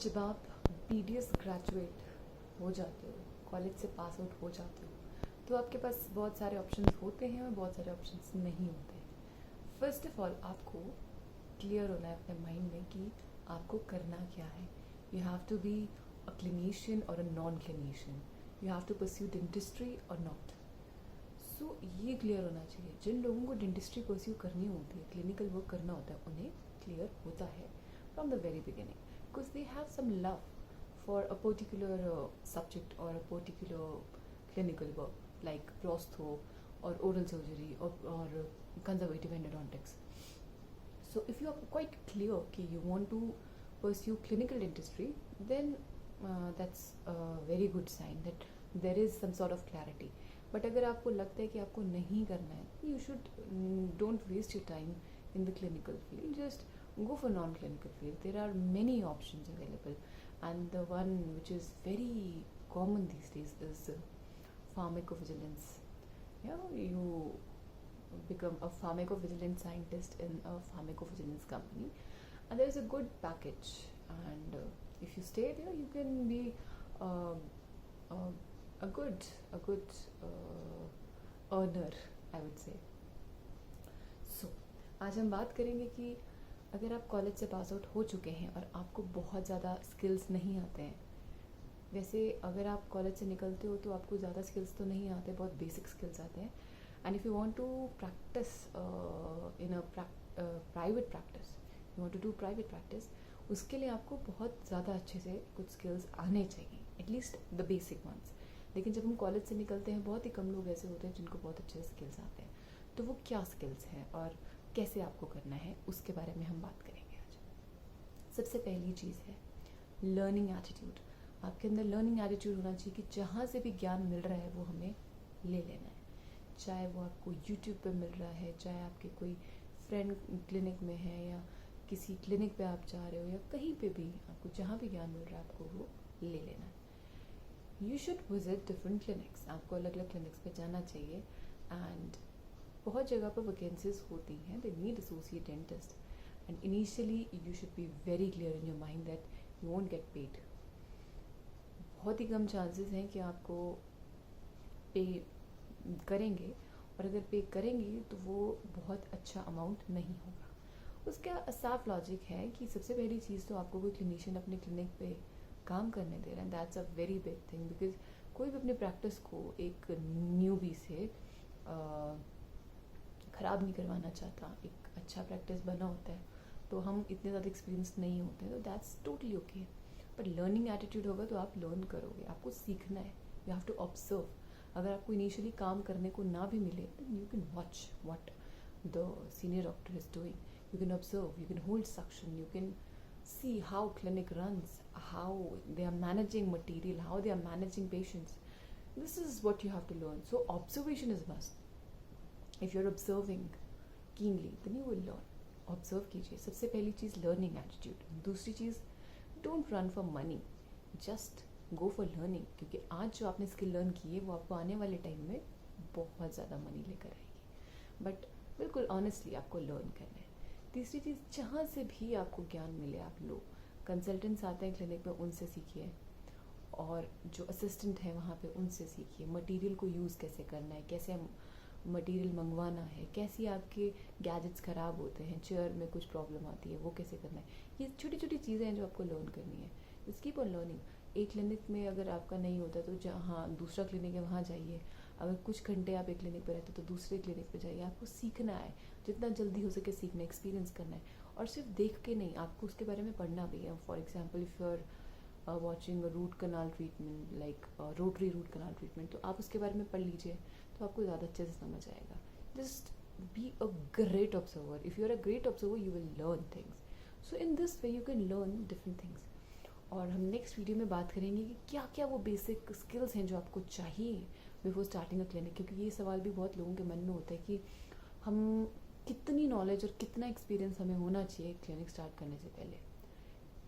जब आप BDS graduate हो जाते हो, कॉलेज से पास आउट हो जाते हो, तो आपके पास बहुत सारे ऑप्शंस होते हैं और बहुत सारे ऑप्शंस नहीं होते। फर्स्ट ऑफ ऑल आपको क्लियर होना है अपने माइंड में कि आपको करना क्या है। You have to be a clinician और a non clinician, you have to pursue dentistry और नॉट। सो ये क्लियर होना चाहिए। जिन लोगों को डेंटिस्ट्री परस्यू करनी होती है, क्लिनिकल वर्क करना होता है, उन्हें क्लियर होता है from the very beginning, because they have some love for a particular subject or a particular clinical work like prostho or oral surgery or conservative endodontics. So if you are quite clear कि you want to pursue clinical dentistry, then that's a very good sign that there is some sort of clarity. But अगर आपको लगता है कि आपको नहीं करना है, you should don't waste your time in the clinical field. Just go for non-clinical field. There are many options available, and the one which is very common these days is pharmacovigilance. Yeah, you become a pharmacovigilance scientist in a pharmacovigilance company, and there is a good package. And if you stay there, you can be uh, uh, a good earner, I would say. So आज हम बात करेंगे कि अगर आप college से pass out हो चुके हैं और आपको बहुत ज़्यादा स्किल्स नहीं आते हैं, वैसे अगर आप कॉलेज से निकलते हो तो आपको ज़्यादा स्किल्स तो नहीं आते, बहुत बेसिक स्किल्स आते हैं। And if you want to practice in a private practice, you want to do private practice, उसके लिए आपको बहुत ज़्यादा अच्छे से कुछ स्किल्स आने चाहिए, एटलीस्ट द बेसिक वंस। लेकिन जब हम कॉलेज से निकलते हैं, बहुत ही कम लोग ऐसे होते हैं जिनको बहुत अच्छे स्किल्स आते हैं। तो वो क्या स्किल्स हैं और कैसे आपको करना है, उसके बारे में हम बात करेंगे आज। सबसे पहली चीज़ है लर्निंग एटीट्यूड। आपके अंदर लर्निंग एटीट्यूड होना चाहिए कि जहाँ से भी ज्ञान मिल रहा है वो हमें ले लेना है, चाहे वो आपको यूट्यूब पे मिल रहा है, चाहे आपके कोई फ्रेंड क्लिनिक में है या किसी क्लिनिक पे आप जा रहे हो, या कहीं पे भी आपको जहाँ भी ज्ञान मिल रहा है आपको वो ले लेना है। You should visit different clinics, आपको अलग अलग क्लिनिक्स पे जाना चाहिए। एंड बहुत जगह पर वैकेंसीज होती हैं, they need associate dentist, and initially you should be very clear in your mind that you won't get paid. बहुत ही कम चांसेस हैं कि आपको पे करेंगे, और अगर पे करेंगे तो वो बहुत अच्छा अमाउंट नहीं होगा। उसका साफ लॉजिक है कि सबसे पहली चीज़ तो आपको कोई क्लिनिशियन अपने क्लिनिक पे काम करने दे रहा है, that's a very big thing. Because कोई भी अपने प्रैक्टिस को एक न्यूबी से ख़राब नहीं करवाना चाहता। एक अच्छा प्रैक्टिस बना होता है तो हम इतने ज़्यादा एक्सपीरियंस नहीं होते हैं, तो that's totally okay. But learning attitude होगा तो आप लर्न करोगे, आपको सीखना है, यू हैव टू ऑब्जर्व। अगर आपको इनिशियली काम करने को ना भी मिले, then you can watch what the senior doctor is doing, you can observe, you can hold suction, you can see how clinic runs, how they are managing material, how they are managing patients. This is what you have to learn. So observation is must. If you're observing keenly, then you will learn. Observe कीजिए। सबसे पहली चीज़ learning attitude. दूसरी चीज़, don't run for money, just go for learning, क्योंकि आज जो आपने स्किल लर्न की है वो आपको आने वाले टाइम में बहुत ज़्यादा मनी लेकर आएगी। बट बिल्कुल ऑनेस्टली आपको लर्न करना है। तीसरी चीज़, जहाँ से भी आपको ज्ञान मिले आप लो, कंसल्टेंट्स आते हैं क्लिनिक में, उनसे सीखिए, और जो असिस्टेंट हैं वहाँ पे उनसे सीखिए। मटेरियल को यूज़ कैसे करना है, कैसे मटेरियल मंगवाना है, कैसी आपके गैजेट्स ख़राब होते हैं, चेयर में कुछ प्रॉब्लम आती है वो कैसे करना है। ये छोटी छोटी चीज़ें हैं जो आपको लर्न करनी है। Just keep on learning. एक क्लिनिक में अगर आपका नहीं होता तो जहाँ दूसरा क्लिनिक है वहाँ जाइए। अगर कुछ घंटे आप एक क्लिनिक पर रहते तो दूसरे क्लिनिक पर जाइए। आपको सीखना है, जितना जल्दी हो सके सीखना, एक्सपीरियंस करना है। और सिर्फ देख के नहीं, आपको उसके बारे में पढ़ना भी है। For example, if you are watching root canal treatment, like rotary root canal treatment, तो आप उसके बारे में पढ़ लीजिए, तो आपको ज़्यादा अच्छे से समझ आएगा। Just be a great observer. If you are a great observer you will learn things. So in this way you can learn different things. और हम नेक्स्ट वीडियो में बात करेंगे कि क्या क्या वो बेसिक स्किल्स हैं जो आपको चाहिए बिफोर स्टार्टिंग अ क्लिनिक, क्योंकि ये सवाल भी बहुत लोगों के मन में होता है कि हम कितनी नॉलेज और कितना एक्सपीरियंस हमें होना चाहिए क्लिनिक स्टार्ट करने से पहले।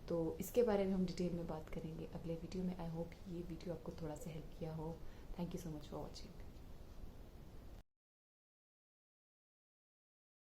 तो इसके बारे में हम डिटेल में बात करेंगे अगले वीडियो में। आई होप ये वीडियो आपको थोड़ा सा हेल्प किया हो। Thank you so much for watching.